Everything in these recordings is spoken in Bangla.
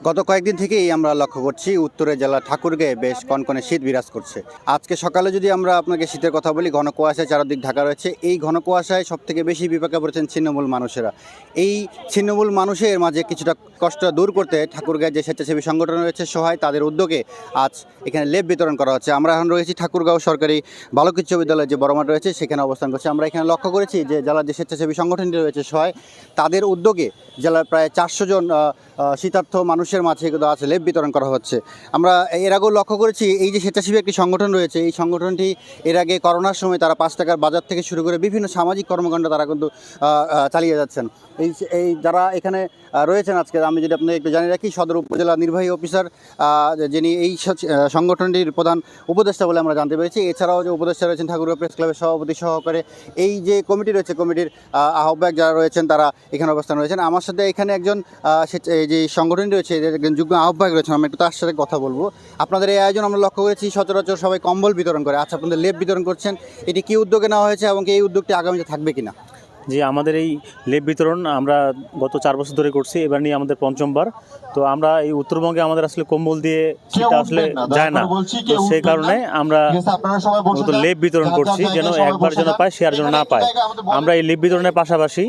গত কয়েকদিন থেকেই আমরা লক্ষ্য করছি উত্তরের জেলা ঠাকুরগাঁয়ে বেশ কনকনে শীত বিরাজ করছে। আজকে সকালে যদি আমরা আপনাকে শীতের কথা বলি, ঘন কুয়াশায় চারদিক ঢাকা রয়েছে। এই ঘন কুয়াশায় সবথেকে বেশি বিপাকে পড়েছেন ছিন্নমূল মানুষেরা। এই ছিন্নমূল মানুষের মাঝে কিছুটা কষ্ট দূর করতে ঠাকুরগাঁয়ে যে স্বেচ্ছাসেবী সংগঠন রয়েছে সহায়, তাদের উদ্যোগে আজ এখানে লেপ বিতরণ করা হচ্ছে। আমরা এখন রয়েছি ঠাকুরগাঁও সরকারি বালক উচ্চ বিদ্যালয়ের যে বড় মাঠ রয়েছে সেখানে অবস্থান করছি। আমরা এখানে লক্ষ্য করেছি যে জেলার যে স্বেচ্ছাসেবী সংগঠনটি রয়েছে সহায়, তাদের উদ্যোগে জেলার প্রায় 400 জন শীতার্থ মানুষের মাঝে কিন্তু আজ লেপ বিতরণ করা হচ্ছে। আমরা এর আগেও লক্ষ্য করেছি এই যে স্বেচ্ছাসেবী একটি সংগঠন রয়েছে, এই সংগঠনটি এর আগে করোনার সময় তারা 5 টাকার বাজার থেকে শুরু করে বিভিন্ন সামাজিক কর্মকাণ্ড তারা কিন্তু চালিয়ে যাচ্ছেন। এই যারা এখানে রয়েছেন আজকে, আমি যদি আপনাকে একটু জানিয়ে রাখি, সদর উপজেলা নির্বাহী অফিসার যিনি এই সংগঠনটির প্রধান উপদেষ্টা বলে আমরা জানতে পেরেছি। এছাড়াও যে উপদেষ্টা রয়েছেন ঠাকুরগাঁও প্রেস ক্লাবের সভাপতি সহকারে এই যে কমিটি রয়েছে, কমিটির আহ্বায়ক যারা রয়েছেন তারা এখানে অবস্থান রয়েছেন। আমার সাথে এখানে একজন এই যে সংগঠনটি রয়েছে একজন যুগ্ম আহ্বায়ক রয়েছেন, আমরা একটু তার সাথে কথা বলবো। আপনাদের এই আয়োজন আমরা লক্ষ্য করেছি সচরাচর সবাই কম্বল বিতরণ করে, আচ্ছা আপনাদের লেপ বিতরণ করছেন, এটি কী উদ্যোগে নেওয়া হয়েছে এবং এই উদ্যোগটি আগামীতে থাকবে কিনা? জি, আমাদের এই লেপ বিতরণ আমরা গত 4 বছর ধরে করছি, এবার নিয়ে আমাদের পঞ্চমবার। তো আমরা এই উত্তরবঙ্গে আমাদের আসলে কম্বল দিয়ে শীতটা আসলে যায় না, তো সেই কারণে আমরা লেপ বিতরণ করছি, যেন একবার যেন পায় সে আর যেন না পায়। আমরা এই লেপ বিতরণের পাশাপাশি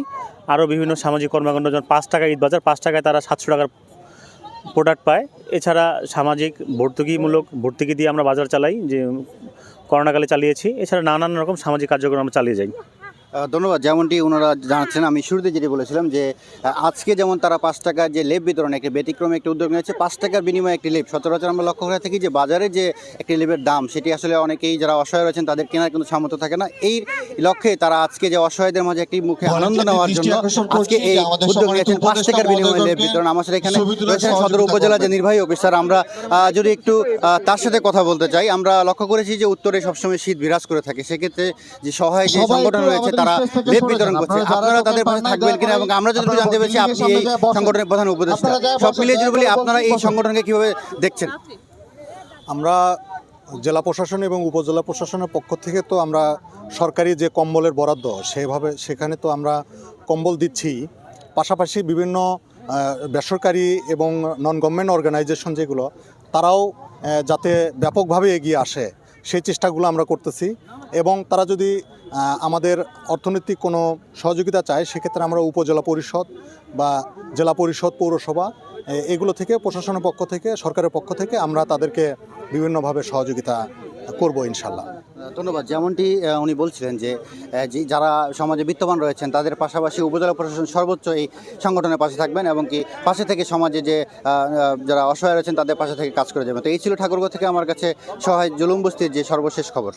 আরও বিভিন্ন সামাজিক কর্মকাণ্ড, যেমন 5 টাকা ঈদ বাজার, 5 টাকায় তারা 700 টাকার প্রোডাক্ট পায়। এছাড়া সামাজিক ভর্তুকি দিয়ে আমরা বাজার চালাই, যে করোনাকালে চালিয়েছি। এছাড়া নানান রকম সামাজিক কার্যক্রম আমরা চালিয়ে যাই। ধন্যবাদ। যেমনটি ওনারা জানাচ্ছেন, আমি শুরুতে যেটি বলেছিলাম যে আজকে যেমন তারা 5 টাকার যে লেপ বিতরণ একটি ব্যতিক্রমে একটি উদ্যোগ নিয়েছে। 5 টাকার বিনিময়ে একটি লেপ, সচরাচর আমরা লক্ষ্য করে থাকি যে বাজারে যে একটি লেপের দাম সেটি আসলে অনেকেই যারা অসহায় রয়েছেন তাদের কেনার কিন্তু সামর্থ্য থাকে না। এই লক্ষ্যে তারা আজকে যে অসহায়দের মাঝে একটি মুখে আনন্দ নেওয়ার জন্য আজকে এই উদ্যোগ নিয়েছেন 5 টাকার বিনিময়ে লেপ বিতরণ। আমার সাথে এখানে রয়েছেন সদর উপজেলা যে নির্বাহী অফিসার, আমরা যদি একটু তার সাথে কথা বলতে চাই। আমরা লক্ষ্য করেছি যে উত্তরে সবসময় শীত বিরাজ করে থাকে, সেক্ষেত্রে যে সহায় যে সংগঠন রয়েছে তারা লেপ বিতরণ করছে, আপনারা তাদের পাশে থাকবেন কিনা? এবং আমরা যদি জানতে পেরেছি আপনি এই সংগঠনের প্রধান উপদেষ্টা, সব মিলিয়ে যদি বলি আপনারা এই সংগঠনকে কিভাবে দেখছেন? আমরা জেলা প্রশাসন এবং উপজেলা প্রশাসনের পক্ষ থেকে তো আমরা সরকারি যে কম্বলের বরাদ্দ সেখানে তো আমরা কম্বল দিচ্ছি, পাশাপাশি বিভিন্ন বেসরকারি এবং নন গভর্নমেন্ট অর্গানাইজেশন যেগুলো, তারাও যাতে ব্যাপকভাবে এগিয়ে আসে সেই চেষ্টাগুলো আমরা করতেছি। এবং তারা যদি আমাদের অর্থনৈতিক কোনো সহযোগিতা চায়, সেক্ষেত্রে আমরা উপজেলা পরিষদ বা জেলা পরিষদ, পৌরসভা এগুলো থেকে, প্রশাসনের পক্ষ থেকে, সরকারের পক্ষ থেকে আমরা তাদেরকে বিভিন্নভাবে সহযোগিতা করব ইনশাল্লাহ। ধন্যবাদ। যেমনটি উনি বলছিলেন যে যারা সমাজে বিত্তবান রয়েছেন তাদের পাশাপাশি উপজেলা প্রশাসন সর্বোচ্চ এই সংগঠনের পাশে থাকবেন এবং কি পাশে থেকে সমাজে যে যারা অসহায় রয়েছেন তাদের পাশে থেকে কাজ করে যাবেন। তো এই ছিল ঠাকুরগাঁও থেকে আমার কাছে সহায় জুলুম বস্তির যে সর্বশেষ খবর।